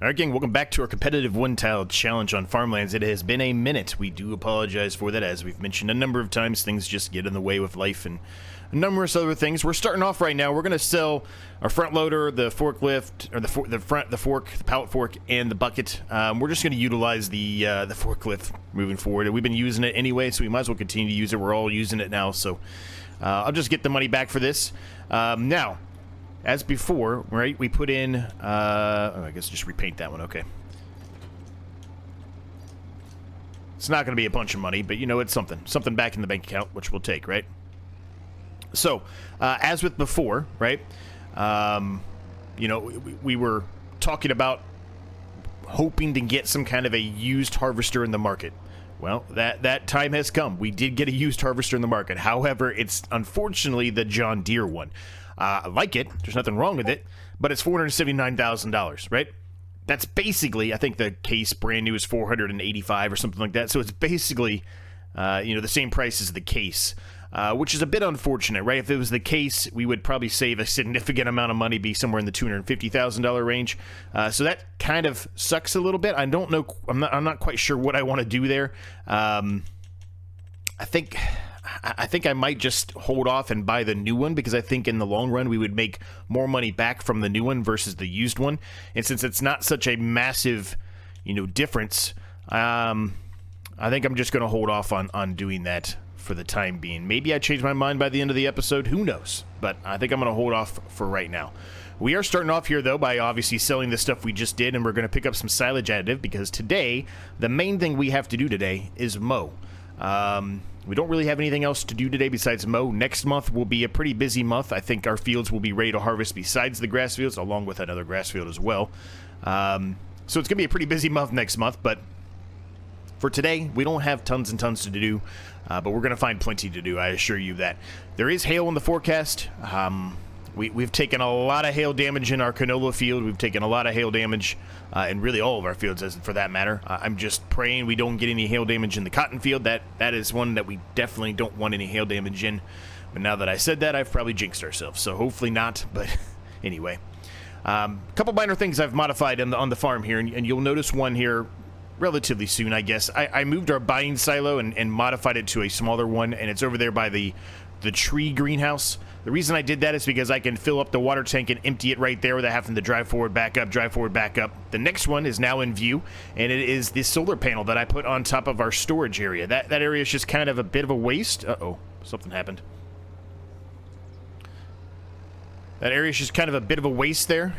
Alright gang, welcome back to our competitive one-tile challenge on Farmlands. It has been a minute. We do apologize for that. As we've mentioned a number of times, things just get in the way with life and numerous other things. We're starting off right now. We're going to sell our front loader, the forklift, or the fork, the pallet fork, and the bucket. We're just going to utilize the forklift moving forward. We've been using it anyway, so we might as well continue to use it. We're all using it now, so I'll just get the money back for this. Now, as before, right, we put in, I guess just repaint that one, okay. It's not going to be a bunch of money, but you know, it's something. Something back in the bank account, which we'll take, right? So, as with before, right, you know, we were talking about hoping to get some kind of a used harvester in the market. Well, that time has come. We did get a used harvester in the market. However, it's unfortunately the John Deere one. I like it. There's nothing wrong with it, but it's $479,000, right? That's basically, I think the case brand new is $485 or something like that. So it's basically, you know, the same price as the case, which is a bit unfortunate, right? If it was the case, we would probably save a significant amount of money, be somewhere in the $250,000 range. So that kind of sucks a little bit. I don't know. I'm not quite sure what I want to do there. I think I might just hold off and buy the new one, because I think in the long run we would make more money back from the new one versus the used one. And since it's not such a massive, you know, difference, I think I'm just going to hold off on doing that for the time being. Maybe I change my mind by the end of the episode. Who knows? But I think I'm going to hold off for right now. We are starting off here, though, by obviously selling the stuff we just did, and we're going to pick up some silage additive, because today, the main thing we have to do today is mow. We don't really have anything else to do today besides mow. Next month will be a pretty busy month. I think our fields will be ready to harvest besides the grass fields, along with another grass field as well. So it's going to be a pretty busy month next month, but for today, we don't have tons and tons to do, but we're going to find plenty to do, I assure you that. There is hail in the forecast. We've taken a lot of hail damage in our canola field. We've taken a lot of hail damage in really all of our fields, as for that matter. I'm just praying we don't get any hail damage in the cotton field. That is one that we definitely don't want any hail damage in. But now that I said that, I've probably jinxed ourselves. So hopefully not, but anyway. A couple minor things I've modified on the farm here, and you'll notice one here relatively soon, I guess. I moved our buying silo and modified it to a smaller one, and it's over there by the tree greenhouse. The reason I did that is because I can fill up the water tank and empty it right there without having to drive forward, back up, drive forward, back up. The next one is now in view, and it is this solar panel that I put on top of our storage area. That area is just kind of a bit of a waste. Uh-oh, something happened. That area is just kind of a bit of a waste there.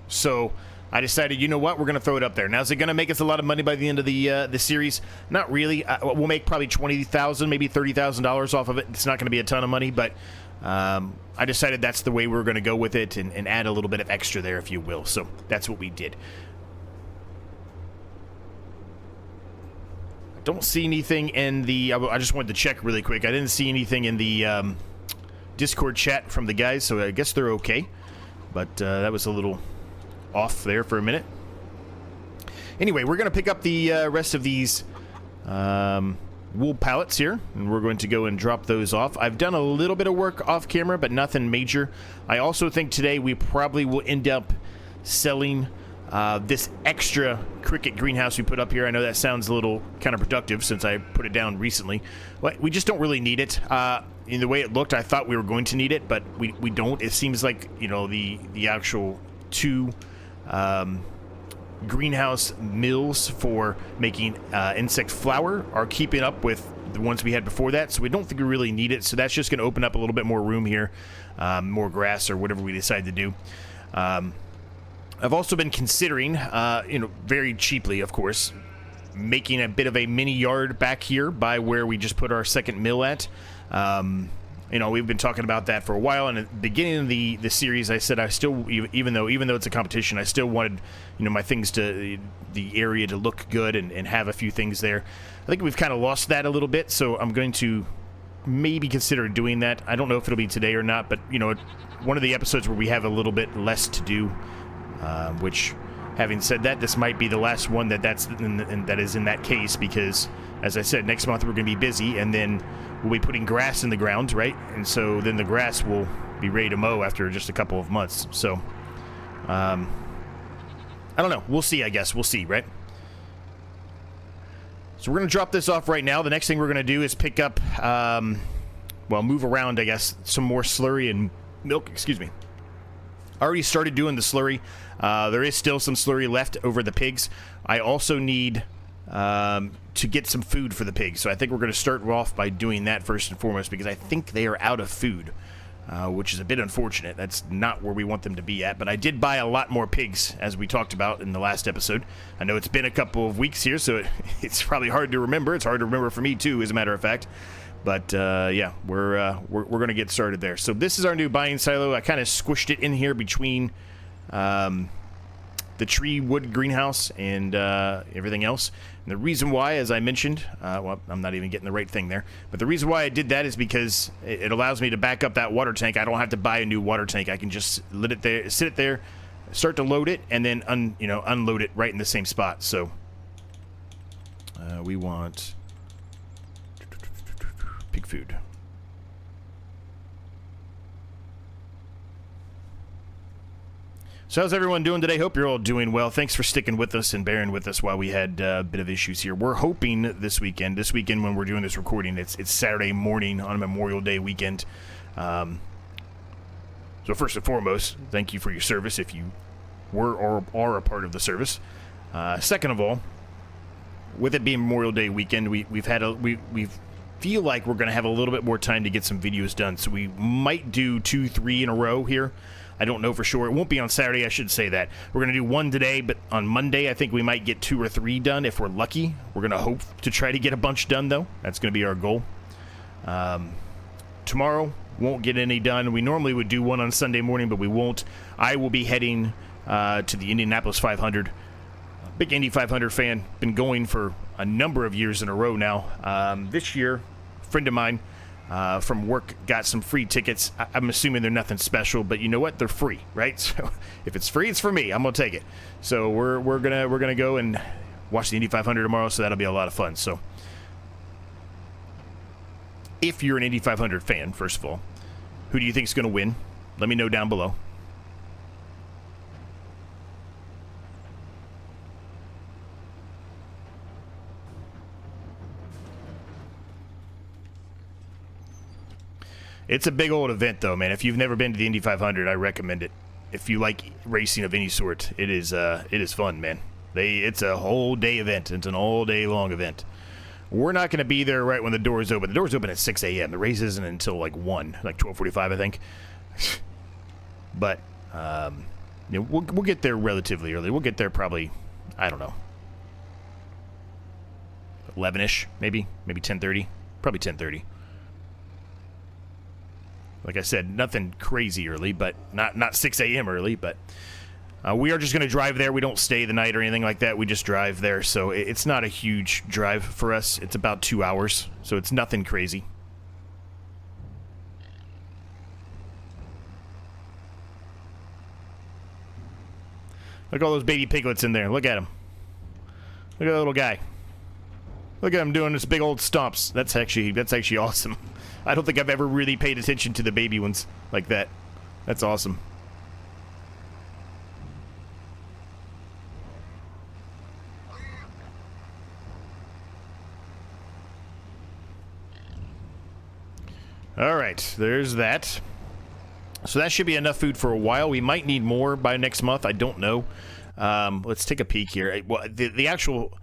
So I decided, you know what, we're going to throw it up there. Now, is it going to make us a lot of money by the end of the series? Not really. We'll make probably $20,000, maybe $30,000 off of it. It's not going to be a ton of money, but I decided that's the way we were going to go with it and add a little bit of extra there, if you will. So that's what we did. I don't see anything in the... I just wanted to check really quick. I didn't see anything in the Discord chat from the guys, so I guess they're okay. But that was a little off there for a minute. Anyway, we're going to pick up the rest of these wool pallets here, and we're going to go and drop those off. I've done a little bit of work off camera, but nothing major. I also think today we probably will end up selling this extra cricket greenhouse we put up here. I know that sounds a little counterproductive since I put it down recently, but we just don't really need it. In the way it looked, I thought we were going to need it, but we don't. It seems like, you know, the actual two greenhouse mills for making insect flour are keeping up with the ones we had before that, so we don't think we really need it. So that's just going to open up a little bit more room here, more grass or whatever we decide to do. I've also been considering, you know, very cheaply, of course, making a bit of a mini yard back here by where we just put our second mill at. You know, we've been talking about that for a while, and at the beginning of the series, I said I still, even though it's a competition, I still wanted, you know, my things to, the area to look good and have a few things there. I think we've kind of lost that a little bit, so I'm going to maybe consider doing that. I don't know if it'll be today or not, but, you know, one of the episodes where we have a little bit less to do, which, having said that, this might be the last one that is in that case, because, as I said, next month we're going to be busy, and then we'll be putting grass in the ground, right? And so then the grass will be ready to mow after just a couple of months. So I don't know. We'll see, I guess. We'll see, right? So we're going to drop this off right now. The next thing we're going to do is pick up, well, move around, I guess, some more slurry and milk. Excuse me. I already started doing the slurry. There is still some slurry left over the pigs. I also need to get some food for the pigs. So I think we're going to start off by doing that first and foremost because I think they are out of food, which is a bit unfortunate. That's not where we want them to be at. But I did buy a lot more pigs, as we talked about in the last episode. I know it's been a couple of weeks here, so it's probably hard to remember. It's hard to remember for me, too, as a matter of fact. But, yeah, we're going to get started there. So this is our new buying silo. I kind of squished it in here between the tree wood greenhouse and everything else. And the reason why, as I mentioned, well, I'm not even getting the right thing there. But the reason why I did that is because it allows me to back up that water tank. I don't have to buy a new water tank. I can just let it there, sit it there, start to load it, and then unload it right in the same spot. So we want pig food. So how's everyone doing today? Hope you're all doing well. Thanks for sticking with us and bearing with us while we had a bit of issues here. We're hoping this weekend when we're doing this recording, it's Saturday morning on a Memorial Day weekend. So first and foremost, thank you for your service if you were or are a part of the service. Second of all, with it being Memorial Day weekend, we feel like we're going to have a little bit more time to get some videos done. So we might do 2-3 in a row here. I don't know for sure. It won't be on Saturday, I should say that. We're going to do one today, but on Monday, I think we might get 2 or 3 done if we're lucky. We're going to hope to try to get a bunch done, though. That's going to be our goal. Tomorrow, won't get any done. We normally would do one on Sunday morning, but we won't. I will be heading to the Indianapolis 500. Big Indy 500 fan. Been going for a number of years in a row now. This year, a friend of mine from work got some free tickets. I'm assuming they're nothing special, but you know what? They're free, right? So if it's free, it's for me. I'm gonna take it. So we're gonna go and watch the Indy 500 tomorrow. So that'll be a lot of fun. So if you're an Indy 500 fan, first of all, who do you think is gonna win? Let me know down below. It's a big old event, though, man. If you've never been to the Indy 500, I recommend it. If you like racing of any sort, it is fun, man. It's a whole day event. It's an all day long event. We're not going to be there right when the doors open. The doors open at 6 a.m. The race isn't until like 12:45, I think. But we'll get there relatively early. We'll get there probably, I don't know, 11ish, maybe 10:30, probably 10:30. Like I said, nothing crazy early, but not 6 a.m. early, but we are just going to drive there. We don't stay the night or anything like that. We just drive there, so it's not a huge drive for us. It's about 2 hours, so it's nothing crazy. Look at all those baby piglets in there. Look at him. Look at that little guy. Look at him doing this big old stomps. That's actually awesome. I don't think I've ever really paid attention to the baby ones like that. That's awesome. All right, there's that. So that should be enough food for a while. We might need more by next month. I don't know. Let's take a peek here. Well, the actual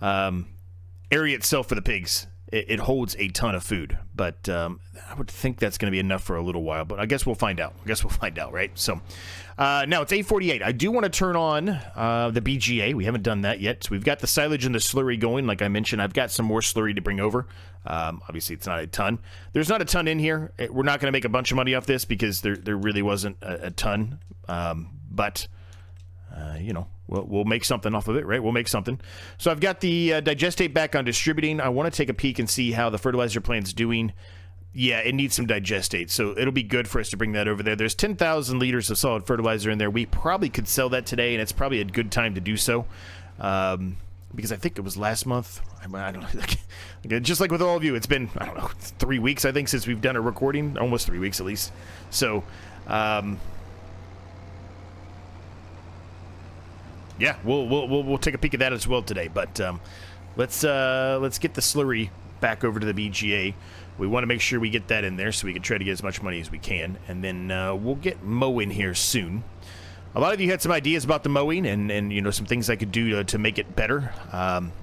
area itself for the pigs, it holds a ton of food, but I would think that's going to be enough for a little while, but I guess we'll find out. Right? So now it's 8:48. I do want to turn on the BGA. We haven't done that yet. So we've got the silage and the slurry going. Like I mentioned, I've got some more slurry to bring over. Obviously, it's not a ton. There's not a ton in here. We're not going to make a bunch of money off this because there really wasn't a ton, but we'll make something off of it, right? We'll make something. So I've got the digestate back on distributing. I want to take a peek and see how the fertilizer plant's doing. Yeah, it needs some digestate, so it'll be good for us to bring that over there. There's 10,000 liters of solid fertilizer in there. We probably could sell that today, and it's probably a good time to do so. Because I think it was last month. I don't know. Just like with all of you, it's been, 3 weeks, I think, since we've done a recording. Almost 3 weeks, at least. So, Yeah, we'll take a peek at that as well today. But let's get the slurry back over to the BGA. We want to make sure we get that in there so we can try to get as much money as we can, and then we'll get mowing here soon. A lot of you had some ideas about the mowing and you know, some things I could do to make it better.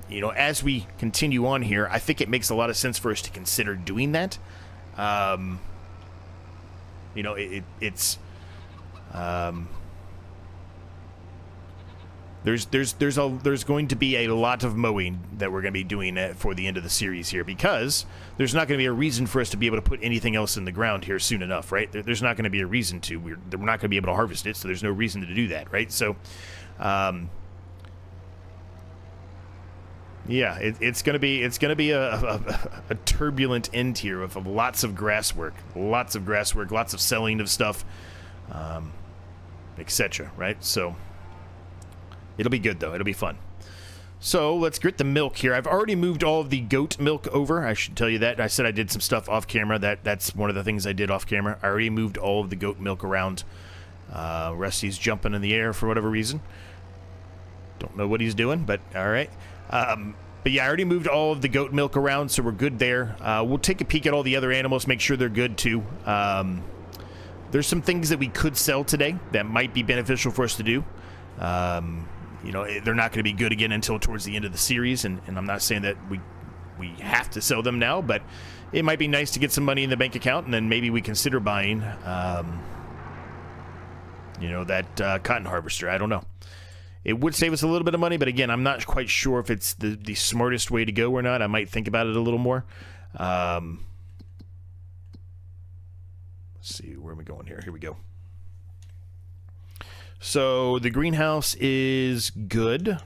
You know, as we continue on here, I think it makes a lot of sense for us to consider doing that. You know, it's there's going to be a lot of mowing that we're going to be doing for the end of the series here, because there's not going to be a reason for us to be able to put anything else in the ground here soon enough, right? There's not going to be a reason to. We're not going to be able to harvest it, so there's no reason to do that, right? So, yeah, it's going to be a turbulent end here of lots of grass work, lots of selling of stuff, etc. Right? So. It'll be good, though. It'll be fun. So, let's get the milk here. I've already moved all of the goat milk over. I should tell you that. I said I did some stuff off camera. That's one of the things I did off camera. I already moved all of the goat milk around. Rusty's jumping in the air for whatever reason. Don't know what he's doing, but all right. But yeah, I already moved all of the goat milk around, so we're good there. We'll take a peek at all the other animals, make sure they're good, too. There's some things that we could sell today that might be beneficial for us to do. You know, they're not going to be good again until towards the end of the series, and I'm not saying that we have to sell them now, but it might be nice to get some money in the bank account, and then maybe we consider buying, you know, that cotton harvester. I don't know. It would save us a little bit of money, but again, I'm not quite sure if it's the smartest way to go or not. I might think about it a little more. Let's see, where am I going here? Here we go. So the greenhouse is good.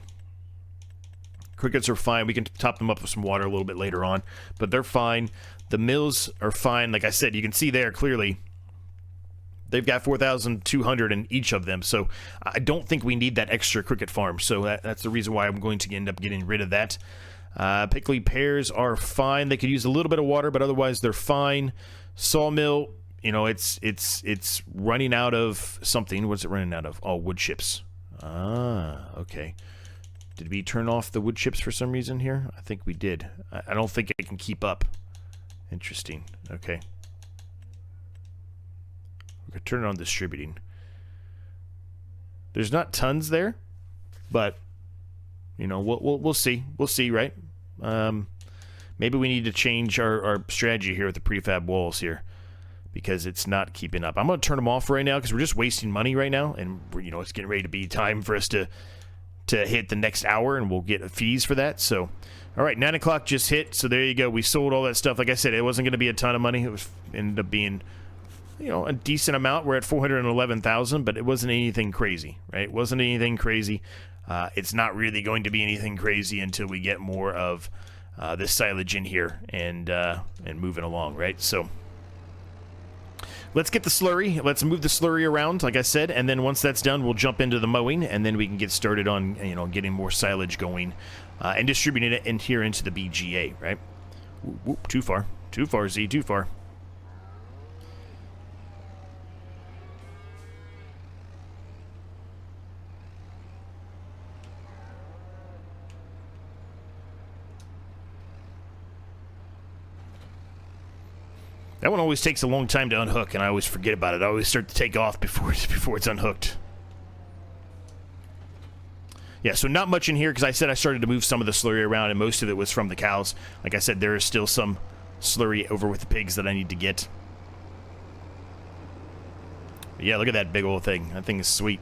Crickets are fine. We can top them up with some water a little bit later on, but they're fine. The mills are fine. Like I said, you can see there clearly they've got 4,200 in each of them, so I don't think we need that extra cricket farm. So that's the reason why I'm going to end up getting rid of that. Pickly pears are fine. They could use a little bit of water, but otherwise they're fine. Sawmill, you know, it's running out of something. What's it running out of? Oh, wood chips. Ah, okay. Did we turn off the wood chips for some reason here? I think we did. I don't think it can keep up. Interesting. Okay. We could turn it on distributing. There's not tons there, but you know, we'll see. We'll see, right? Maybe we need to change our strategy here with the prefab walls here, because it's not keeping up. I'm going to turn them off right now because we're just wasting money right now, and you know, it's getting ready to be time for us to hit the next hour, and we'll get fees for that. So, all right, 9 o'clock just hit, so there you go. We sold all that stuff. Like I said, it wasn't going to be a ton of money. It ended up being, you know, a decent amount. We're at 411,000, but it wasn't anything crazy, right? It wasn't anything crazy. It's not really going to be anything crazy until we get more of this silage in here and moving along, right? So. Let's get the slurry. Let's move the slurry around, like I said, and then once that's done, we'll jump into the mowing, and then we can get started on, you know, getting more silage going and distributing it in here into the BGA, right? Whoop, too far, Z, too far. That one always takes a long time to unhook, and I always forget about it. I always start to take off before it's unhooked. Yeah, so not much in here, because I said I started to move some of the slurry around, and most of it was from the cows. Like I said, there is still some slurry over with the pigs that I need to get. But yeah, look at that big old thing. That thing is sweet.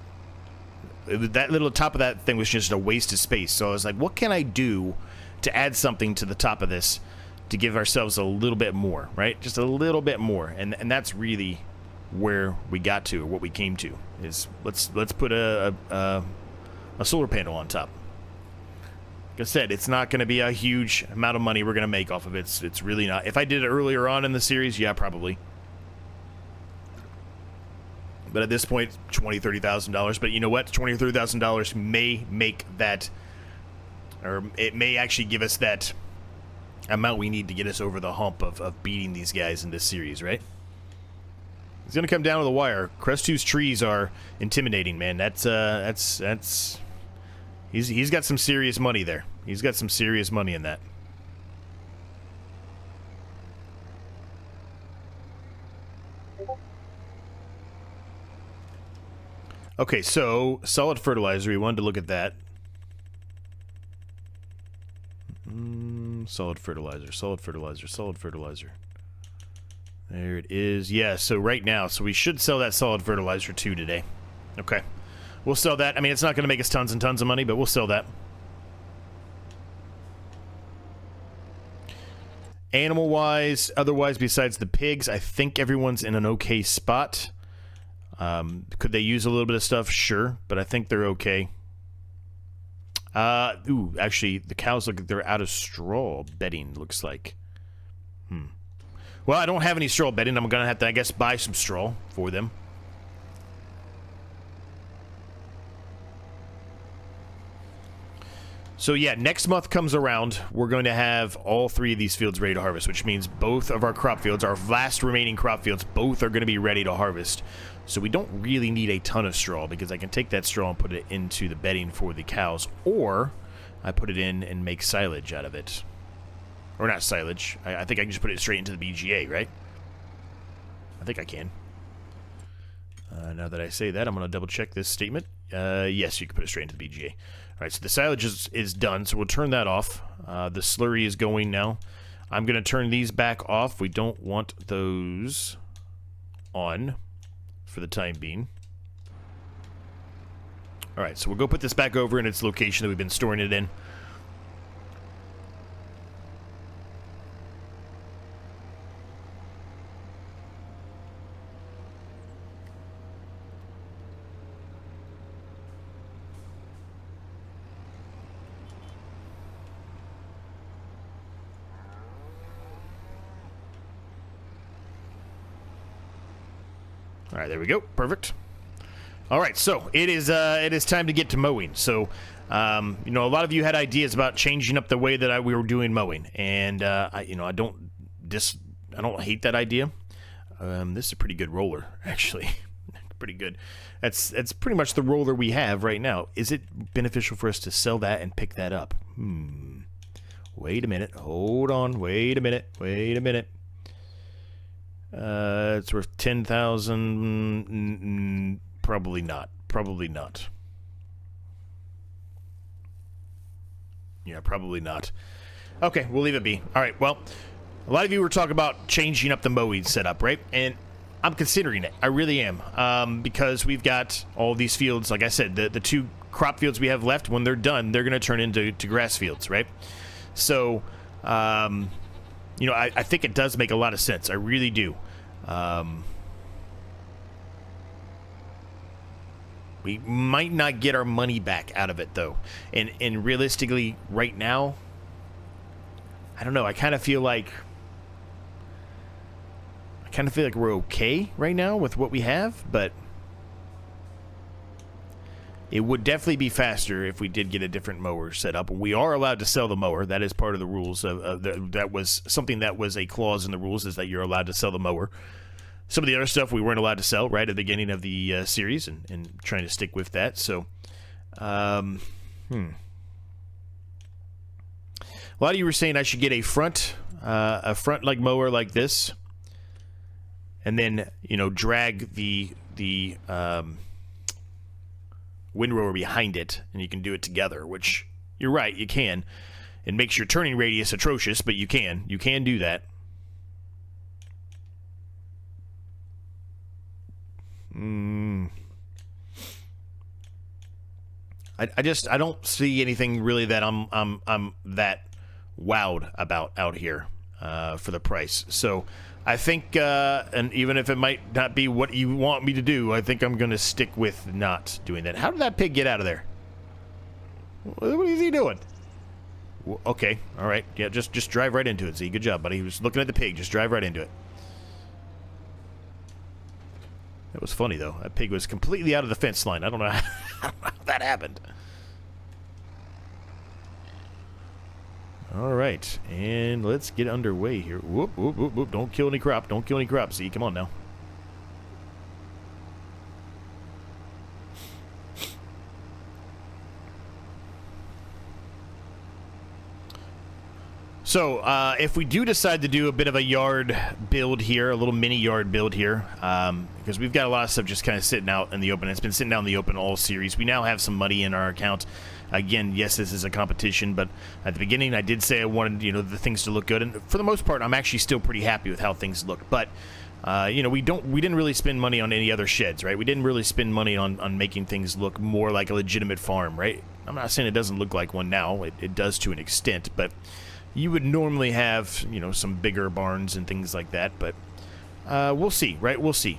That little top of that thing was just a waste of space. So I was like, what can I do to add something to the top of this to give ourselves a little bit more, right? Just a little bit more, and that's really where we got to, or what we came to, is let's put a solar panel on top. Like I said, it's not going to be a huge amount of money we're going to make off of it. It's really not. If I did it earlier on in the series, yeah, probably. But at this point, $20,000-$30,000. But you know what? $20,000 or $30,000 may make that, or it may actually give us that amount we need to get us over the hump of beating these guys in this series, right? It's gonna come down to the wire. Crest 2's trees are intimidating, man. That's He's got some serious money there. He's got some serious money in that. Okay, so solid fertilizer. We wanted to look at that. Solid fertilizer, solid fertilizer, solid fertilizer. There it is. Yeah, so right now, so we should sell that solid fertilizer too today. Okay. We'll sell that. I mean, it's not going to make us tons and tons of money, but we'll sell that. Animal-wise, otherwise, besides the pigs, I think everyone's in an okay spot. Could they use a little bit of stuff? Sure, but I think they're okay. Ooh, actually, the cows look like they're out of straw bedding, looks like. Well, I don't have any straw bedding. I'm going to have to, I guess, buy some straw for them. So yeah, next month comes around, we're going to have all 3 of these fields ready to harvest, which means both of our crop fields, our last remaining crop fields, both are going to be ready to harvest. So we don't really need a ton of straw, because I can take that straw and put it into the bedding for the cows, or I put it in and make silage out of it. Or not silage. I think I can just put it straight into the BGA, right? I think I can. Now that I say that, I'm going to double check this statement. Yes, you can put it straight into the BGA. All right, so the silage is done, so we'll turn that off. The slurry is going now. I'm going to turn these back off. We don't want those on for the time being. All right, so we'll go put this back over in its location that we've been storing it in. All right, there we go. Perfect. All right, so it is time to get to mowing. So, you know, a lot of you had ideas about changing up the way that we were doing mowing, and I don't hate that idea. This is a pretty good roller, actually. Pretty good. That's pretty much the roller we have right now. Is it beneficial for us to sell that and pick that up? Wait a minute. Hold on. Wait a minute. Wait a minute. It's worth 10,000. Probably not. Probably not. Yeah, probably not. Okay, we'll leave it be. All right, well, a lot of you were talking about changing up the mowing setup, right? And I'm considering it. I really am. Because we've got all these fields. Like I said, the 2 crop fields we have left, when they're done, they're going to turn into grass fields, right? So, you know, I think it does make a lot of sense. I really do. We might not get our money back out of it, though. And realistically, right now, I don't know. I kind of feel like we're okay right now with what we have, but it would definitely be faster if we did get a different mower set up. We are allowed to sell the mower. That is part of the rules. That was something that was a clause in the rules, is that you're allowed to sell the mower. Some of the other stuff we weren't allowed to sell right at the beginning of the series, and trying to stick with that. So, a lot of you were saying I should get a front like mower like this, and then, you know, drag the windrower behind it, and you can do it together, which, you're right, you can. It makes your turning radius atrocious, but you can do that. I don't see anything really that I'm that wowed about out here for the price. So I think, and even if it might not be what you want me to do, I think I'm going to stick with not doing that. How did that pig get out of there? What is he doing? Okay, all right. Yeah, just drive right into it. See, good job, buddy. He was looking at the pig. Just drive right into it. That was funny, though. That pig was completely out of the fence line. I don't know how that happened. All right, and let's get underway here. Whoop, whoop, whoop, whoop. Don't kill any crop. Don't kill any crop. See, come on now. So, if we do decide to do a bit of a yard build here, a little mini yard build here, because we've got a lot of stuff just kind of sitting out in the open. It's been sitting out in the open all series. We now have some money in our account. Again, yes, this is a competition, but at the beginning I did say I wanted, the things to look good, and for the most part, I'm actually still pretty happy with how things look. But we didn't really spend money on any other sheds, right? We didn't really spend money on making things look more like a legitimate farm, right? I'm not saying it doesn't look like one now. It does to an extent, but you would normally have, some bigger barns and things like that, but we'll see, right? We'll see.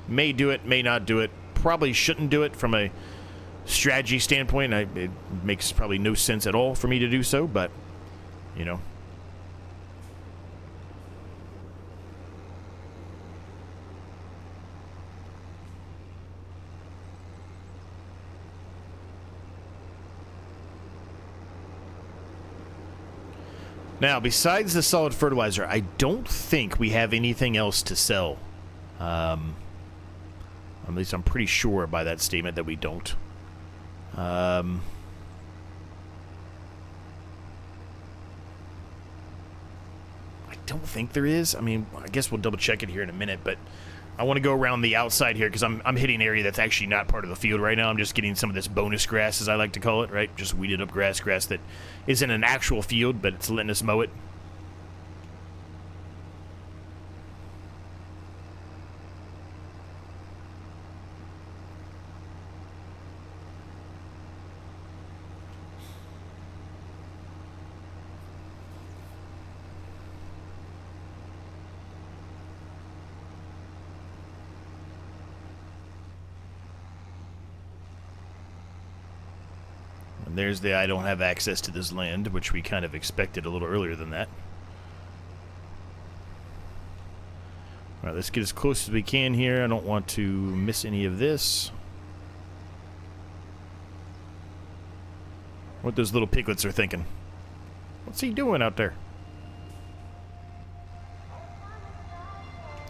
May do it, may not do it. Probably shouldn't do it from a strategy standpoint. It makes probably no sense at all for me to do so, but, Now, besides the solid fertilizer, I don't think we have anything else to sell. At least I'm pretty sure by that statement that we don't. I don't think there is. I mean, I guess we'll double check it here in a minute, but I want to go around the outside here because I'm hitting an area that's actually not part of the field right now. I'm just getting some of this bonus grass, as I like to call it, right? Just weeded up grass that isn't an actual field, but it's letting us mow it. And there's the I don't have access to this land, which we kind of expected a little earlier than that. Alright, let's get as close as we can here. I don't want to miss any of this. What those little piglets are thinking. What's he doing out there?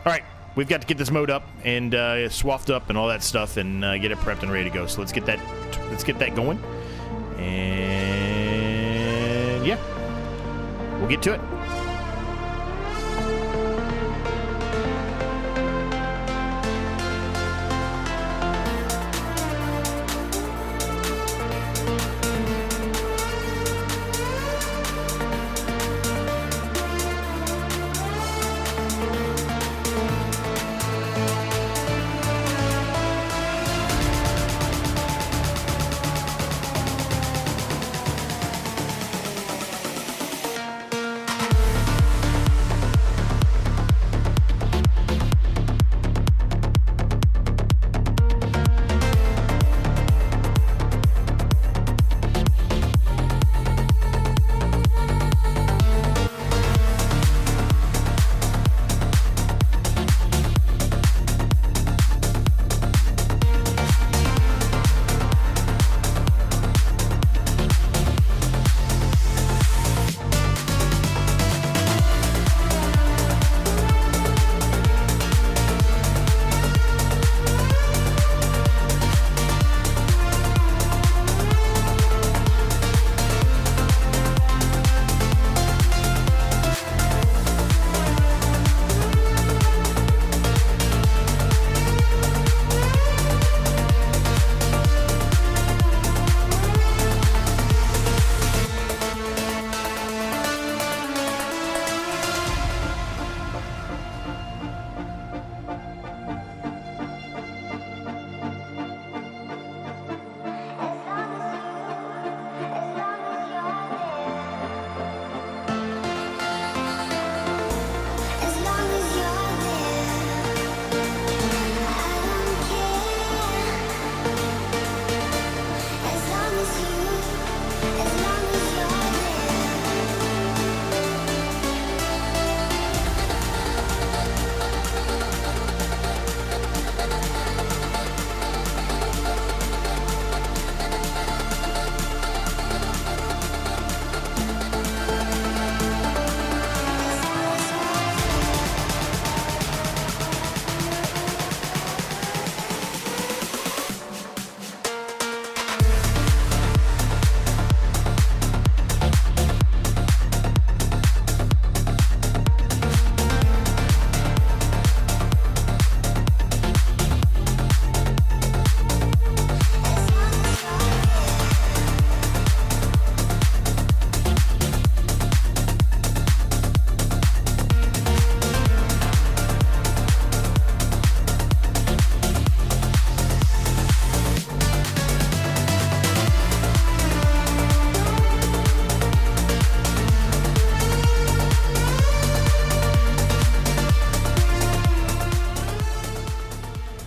Alright, we've got to get this mowed up and swaffed up and all that stuff and get it prepped and ready to go. So let's get that going. And yeah, we'll get to it.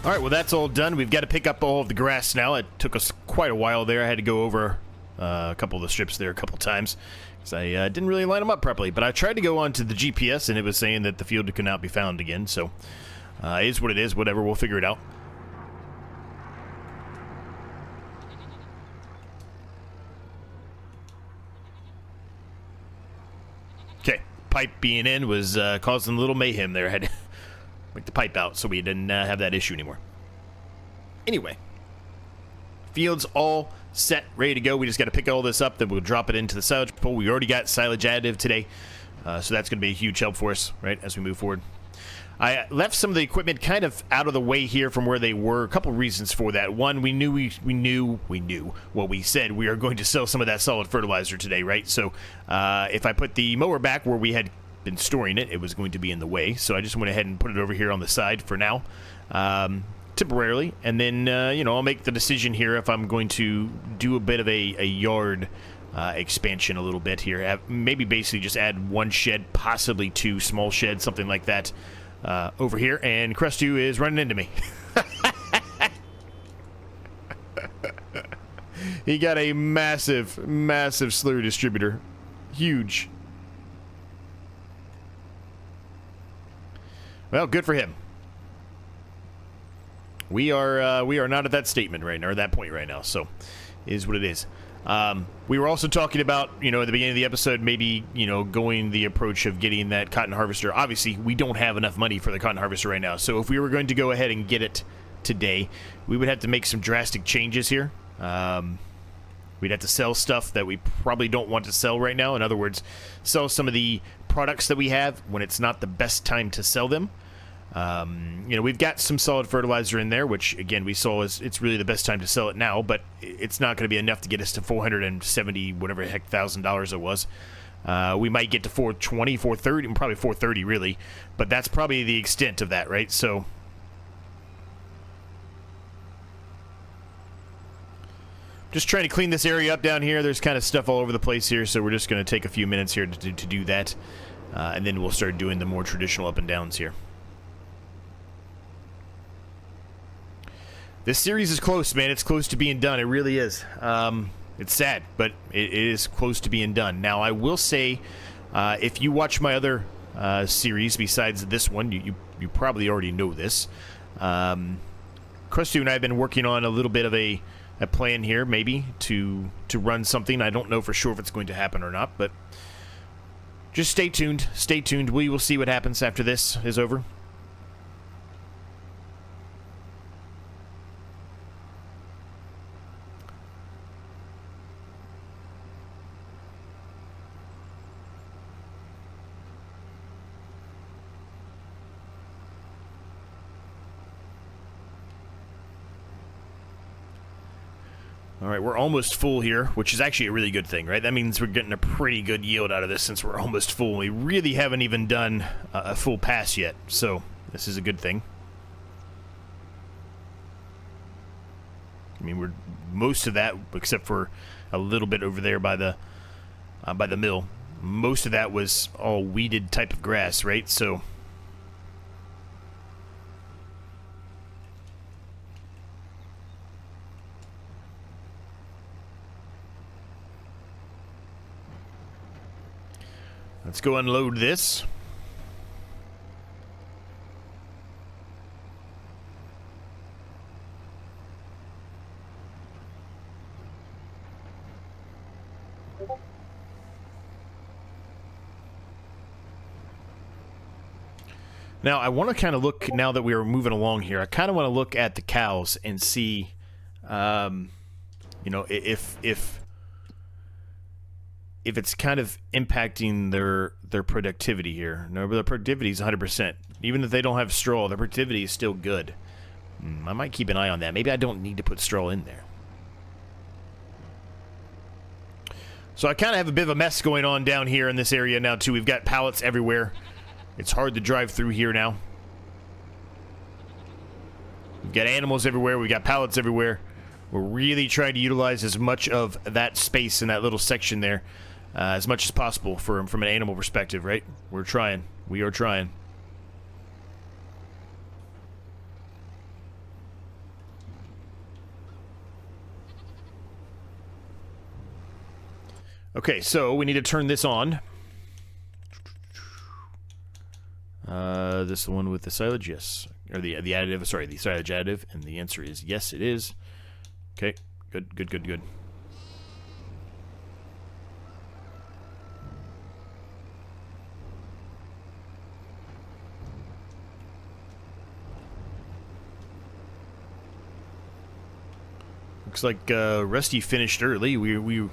All right, well, that's all done. We've got to pick up all of the grass now. It took us quite a while there. I had to go over a couple of the strips there a couple times because I didn't really line them up properly. But I tried to go onto the GPS, and it was saying that the field could not be found again. So it is what it is. Whatever, we'll figure it out. Okay, pipe being in was causing a little mayhem there. I had to make the pipe out so we didn't have that issue anymore. Anyway, field's all set, ready to go. We just got to pick all this up, then we'll drop it into the silage pool. We already got silage additive today, so that's going to be a huge help for us, right, as we move forward. I left some of the equipment kind of out of the way here from where they were. A couple reasons for that. One, we knew what we said. We are going to sell some of that solid fertilizer today, right? So if I put the mower back where we had been storing it, it was going to be in the way. So I just went ahead and put it over here on the side for now, temporarily. And then, you know, I'll make the decision here if I'm going to do a bit of a yard expansion a little bit here. Maybe basically just add one shed, possibly two small sheds, something like that. Over here, and Crestu is running into me. He got a massive slurry distributor. Huge. Well, good for him. We are not at that statement right now, or that point right now, so it is what it is. We were also talking about, you know, at the beginning of the episode, maybe, you know, going the approach of getting that cotton harvester. Obviously, we don't have enough money for the cotton harvester right now. So if we were going to go ahead and get it today, we would have to make some drastic changes here. We'd have to sell stuff that we probably don't want to sell right now. In other words, sell some of the products that we have when it's not the best time to sell them. You know, we've got some solid fertilizer in there, which again we saw is it's really the best time to sell it now, but it's not going to be enough to get us to $470 whatever heck $1,000 it was. We might get to 420, 430, and probably 430 really, but that's probably the extent of that, right? So just trying to clean this area up down here. There's kind of stuff all over the place here, so we're just going to take a few minutes here to do that, and then we'll start doing the more traditional up and downs here. This series is close, man. It's close to being done. It really is. It's sad, but it is close to being done. Now, I will say, if you watch my other series besides this one, you probably already know this. Crestu and I have been working on a little bit of a plan here, maybe, to run something. I don't know for sure if it's going to happen or not, but just stay tuned. Stay tuned. We will see what happens after this is over. All right, we're almost full here, which is actually a really good thing, right? That means we're getting a pretty good yield out of this since we're almost full. We really haven't even done a full pass yet, so this is a good thing. I mean, we're most of that, except for a little bit over there by the mill. Most of that was all weeded type of grass, right? So let's go unload this. Now, I want to kind of look, now that we are moving along here, I kind of want to look at the cows and see, you know, if it's kind of impacting their productivity here. No, but their productivity is 100%. Even if they don't have straw, their productivity is still good. I might keep an eye on that. Maybe I don't need to put straw in there. So I kind of have a bit of a mess going on down here in this area now, too. We've got pallets everywhere. It's hard to drive through here now. We've got animals everywhere. We've got pallets everywhere. We're really trying to utilize as much of that space in that little section there as much as possible from an animal perspective, right? We're trying. We are trying. Okay, so we need to turn this on. This is the one with the silage, yes. Or the additive, sorry, the silage additive, and the answer is yes, it is. Okay, good, good, good, good. Looks like Rusty finished early. We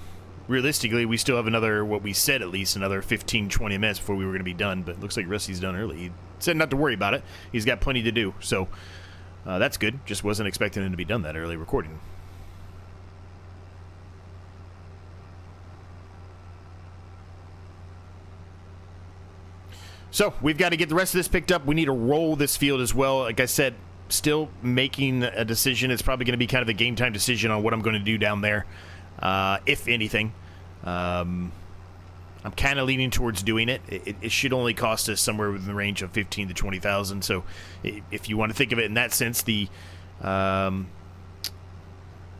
realistically, we still have another, what we said at least, another 15-20 minutes before we were going to be done, but it looks like Rusty's done early. He said not to worry about it. He's got plenty to do, so that's good. Just wasn't expecting him to be done that early recording. So, we've got to get the rest of this picked up. We need to roll this field as well. Like I said, still making a decision. It's probably going to be kind of a game time decision on what I'm going to do down there, if anything. I'm kind of leaning towards doing it. It should only cost us somewhere within the range of 15 to 20,000. So, if you want to think of it in that sense, the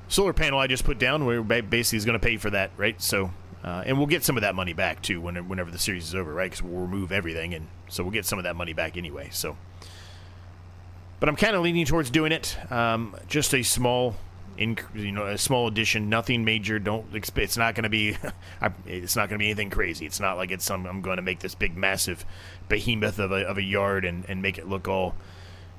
solar panel I just put down, we're basically is going to pay for that, right? So, and we'll get some of that money back too whenever the series is over, right? Because we'll remove everything, and so we'll get some of that money back anyway. So, but I'm kind of leaning towards doing it. Just a small, a small addition, nothing major. Don't expect. It's not going to be. It's not going to be anything crazy. It's not like it's. I'm going to make this big, massive behemoth of a yard and make it look all,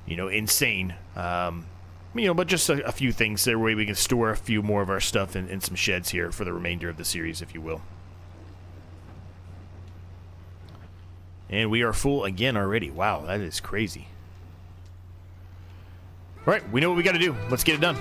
insane. But just a few things there where we can store a few more of our stuff in some sheds here for the remainder of the series, if you will. And we are full again already. Wow, that is crazy. All right, we know what we got to do. Let's get it done.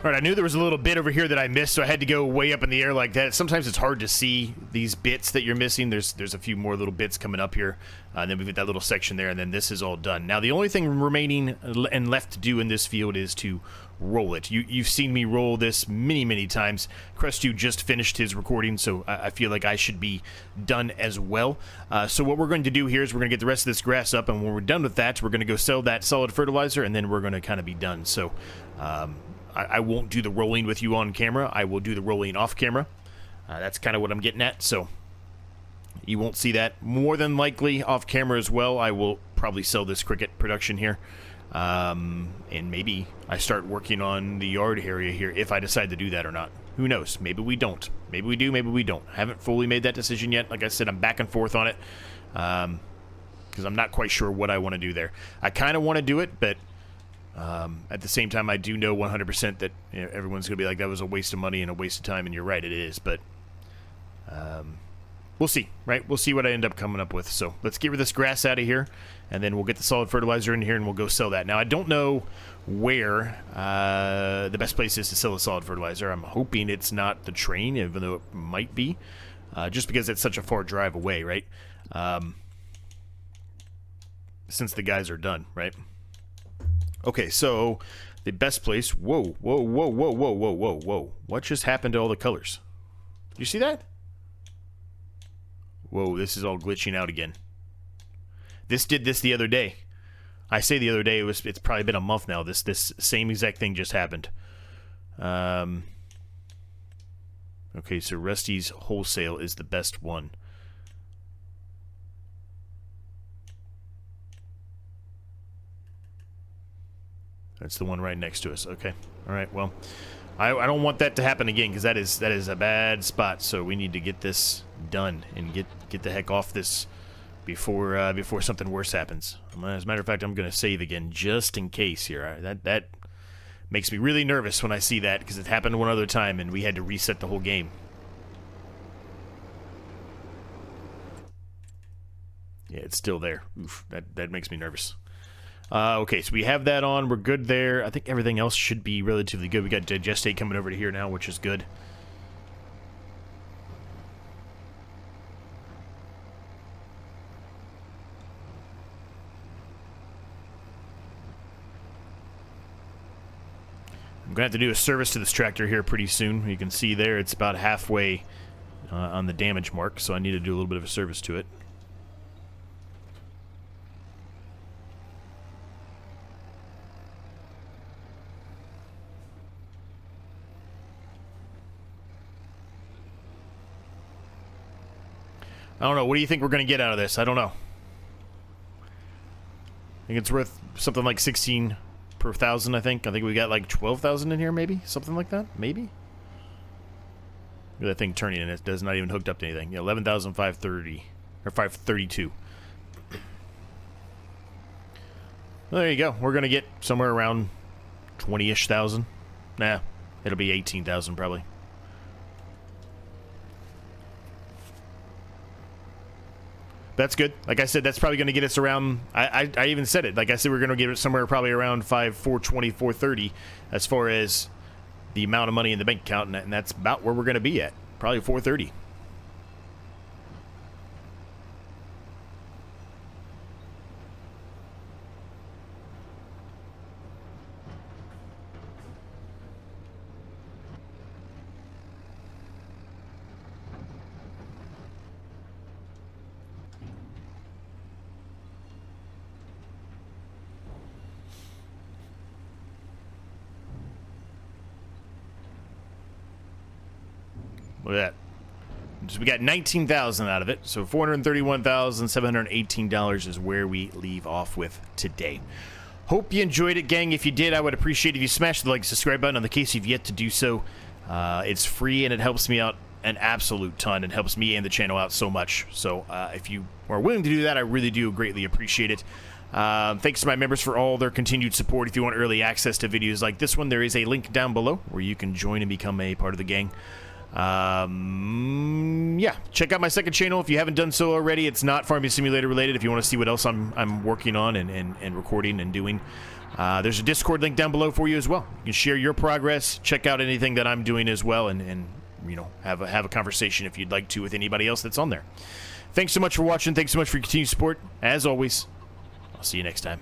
All right, I knew there was a little bit over here that I missed, so I had to go way up in the air like that. Sometimes it's hard to see these bits that you're missing. There's a few more little bits coming up here, and then we've got that little section there, and then this is all done. Now, the only thing remaining and left to do in this field is to roll it. You've seen me roll this many, many times. Crestu just finished his recording, so I feel like I should be done as well. So what we're going to do here is we're going to get the rest of this grass up, and when we're done with that, we're going to go sell that solid fertilizer, and then we're going to kind of be done. So I won't do the rolling with you on camera. I will do the rolling off camera. That's kind of what I'm getting at, so you won't see that. More than likely off camera as well, I will probably sell this cricket production here. And maybe I start working on the yard area here if I decide to do that or not. Who knows? Maybe we don't. Maybe we do, maybe we don't. I haven't fully made that decision yet. Like I said, I'm back and forth on it because I'm not quite sure what I want to do there. I kind of want to do it, but at the same time, I do know 100% that everyone's going to be like, that was a waste of money and a waste of time, and you're right, it is, but we'll see, right? We'll see what I end up coming up with. So let's get rid of this grass out of here, and then we'll get the solid fertilizer in here, and we'll go sell that. Now, I don't know where the best place is to sell the solid fertilizer. I'm hoping it's not the train, even though it might be, just because it's such a far drive away, right? Since the guys are done, right? Okay, so the best place. Whoa, whoa, whoa, whoa, whoa, whoa, whoa, whoa. What just happened to all the colors? Did you see that? Whoa, this is all glitching out again. This did this the other day. I say the other day, it's probably been a month now. This same exact thing just happened. Okay, so Rusty's Wholesale is the best one. That's the one right next to us. Okay. All right. Well, I don't want that to happen again, because that is a bad spot. So we need to get this done and get the heck off this before something worse happens. As a matter of fact, I'm going to save again just in case here. That makes me really nervous when I see that, because it happened one other time and we had to reset the whole game. Yeah, it's still there. Oof, that makes me nervous. Okay, so we have that on. We're good there. I think everything else should be relatively good. We got Digestate coming over to here now, which is good. I'm going to have to do a service to this tractor here pretty soon. You can see there it's about halfway on the damage mark, so I need to do a little bit of a service to it. I don't know. What do you think we're going to get out of this? I don't know. I think it's worth something like 16 per 1,000, I think. I think we got like 12,000 in here, maybe? Something like that? Maybe? Look at that thing turning, and it does not even hooked up to anything. Yeah, 11,530. Or 532. Well, there you go. We're going to get somewhere around 20-ish thousand. Nah, it'll be 18,000 probably. That's good. Like I said, that's probably going to get us around. I even said it. Like I said, we're going to get it somewhere probably around 420, 430 as far as the amount of money in the bank account, and that's about where we're going to be at. Probably 430. Look at that. So we got 19,000 out of it. So $431,718 is where we leave off with today. Hope you enjoyed it, gang. If you did, I would appreciate if you smash the like, subscribe button on the case you've yet to do so. It's free and it helps me out an absolute ton. It helps me and the channel out so much. So if you are willing to do that, I really do greatly appreciate it. Thanks to my members for all their continued support. If you want early access to videos like this one, there is a link down below where you can join and become a part of the gang. Yeah, check out my second channel if you haven't done so already. It's not Farming Simulator related. If you want to see what else I'm working on and recording and doing, there's a Discord link down below for you as well. You can share your progress, check out anything that I'm doing as well, and you know, have a conversation if you'd like to with anybody else that's on there. Thanks so much for watching. Thanks so much for your continued support. As always, I'll see you next time.